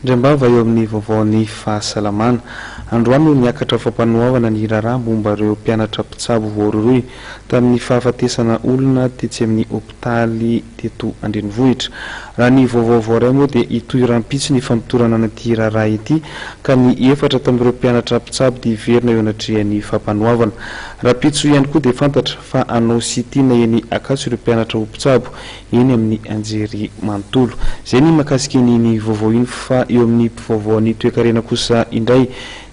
Ndrembava eo amin'ny vaovaon'ny fahasalamana androany no niakatra fampanoavana ny raharaha momba ireo mpianatra mpitsabo voaroroy tamin'ny fahafatesana olona tetsy amin'ny hopitaly teto Andrenivohitra. Raha ny vaovao voaray moa dia itoeram-pitsy ny fampitorana an'ity raharaha ity ka ny efatra tamin'ireo mpianatra mpitsabo dia iverina eo anatrehan'ny fampanoavana. Raha pitso ihany koa dia fantatra fa anao sitina eny akatso ireo mpianatra ho mpitsabo eny amin'ny anjery manontolo. Izay ny mahakasika ny vaovao iny fa eo amin'ny vaovaon'ny toe-karena kosa indray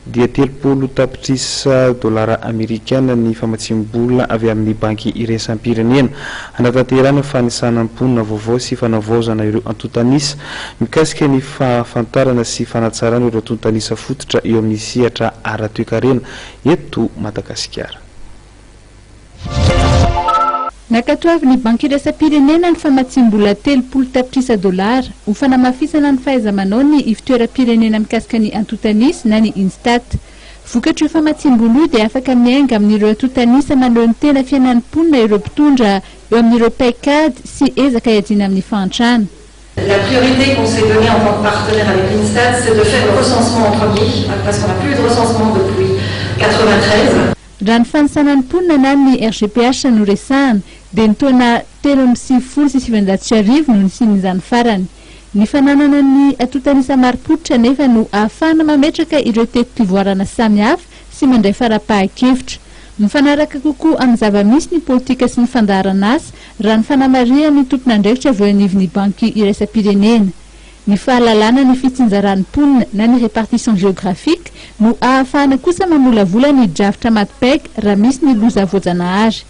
dia 30 tapitrisa dolara amerikana ny famatsimbola avy amin'ny banky iraisam-pirenena anatanterana fanisana amponina vaovao sy fanavaozana ireo antontanisa mikasika ny fahafantarana sy fanatsarana ireo antontanisa fototra eo amin'ny sehatra ara-toe-karena eto Madagasikara. Nakatoavy banky iraisam-pirenena ny famatsimbola 30 tapitrisa dolara ho fanamafisana ny fahaiza-manao ny ivitoeram-pirenena mikasika ny antontanisa na ny Instat. Vokatry io famatsimbola io dia afaka miainga amin'ireo antontanisa maneho ny tena fiainan'imponina ireo mpitondra eo amin'ireo paikady sy ezaka hiadiana amin'ny fahantrana. La priorité qu'on s'est donnée en tant que partenaire avec l'Instat, c'est de faire le recensement en premier, parce qu'on n'a plus de recensement depuis 93. Raha ny fanisanan'ny mponina na ny RGPH no resahana dia ny taona 3,790 no nisin'izany farany. Ny fananana ny antontanisa maro-potitra nefa no ahafahana mametraka ireo teto-pivoarana samihafa sy mandray fara-pahan-kevitra. Mifanaraka kokoa amin'ny zava-misy ny politika sy ny fandaharana asa raha ny fanamariana ny tompon'andraikitra avy eo anivon'ny banky iraisam-pirenena. Ny fahalalana ny fitsinjaran'ny mponina na ny répartition géographique no ahafahana kosa mamolavola ny drafitra matipaika raha misy ny loza voajanahary.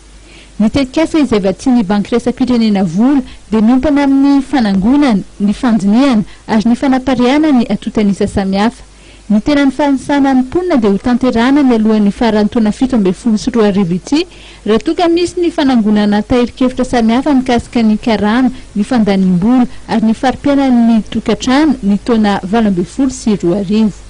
Ny tetikasa izay vatsian'ny banky iraisam-pirenena vola dia miompana amin'ny fanangonana, ny fandiniana ary ny fanapariana ny antontanisa samihafa. Ny tena ny fanisanan'ny mponina dia ho tanterahana mialohan'ny faran'ny taona 17 ity raha toka misy ny fanangonana tahirin-kevitra samihafa mikasika ny karama, ny fandanim-bola ary ny farim-piainan'ny tokantrano ny taona 2022.